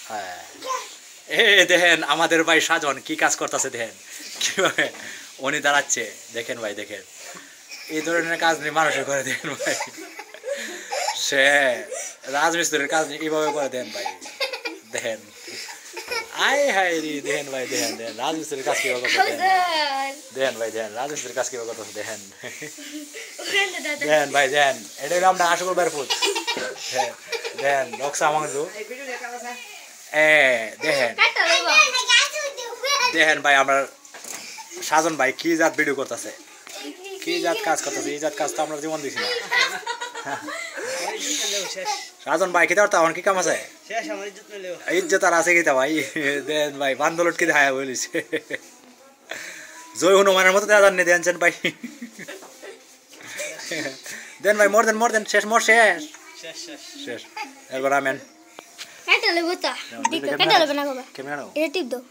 হ্যাঁ দেখেন আমাদের ভাই সাজন কি কাজ করতেছে, দেখেন কিভাবে উনি দাঁড়াচ্ছে, দেখেন ভাই দেখেন এই ধরনের কাজ নিয়ে মানুষের করে, দেখেন ভাই সে রাজমিস্ত্রির কাজ এইভাবে করে, দেন ভাই দেখেন আয় হায় রে, দেখেন ভাই দেখেন দেখেন রাজমিস্ত্রির কাজ কিভাবে করতেছে, দেখেন ভাই দেখেন রাজমিস্ত্রির কাজ কিভাবে করতেছে, দেখেন দেখেন ভাই দেখেন এটা হলো আমরা আশুকুর ভাইয়ের ফুল, দেখেন নকশা মাংস দেখেন দেখেন ভাই আমরা সাজন ভাই কি জাত ভিডিও করতেছে, কি জাত কাজ করতেছে, এই জাত কাজ তো আমরা জীবন দিছি না। সাজন ভাই খেতে পারতাম কি কাম আছে, ইজ্জত আর আছে কিতা ভাই, দেন ভাই বান্দলট কি দেখা বলিছে জয় হনুমানের মতো দেখা জানি দেনছেন ভাই, দেন ভাই মোর দেন শেষ মোর শেষ শেষ এরপর আমেন। কেটে লেবো তা কেটে লেবে না বাবা, কেমন এটা টিপ দাও।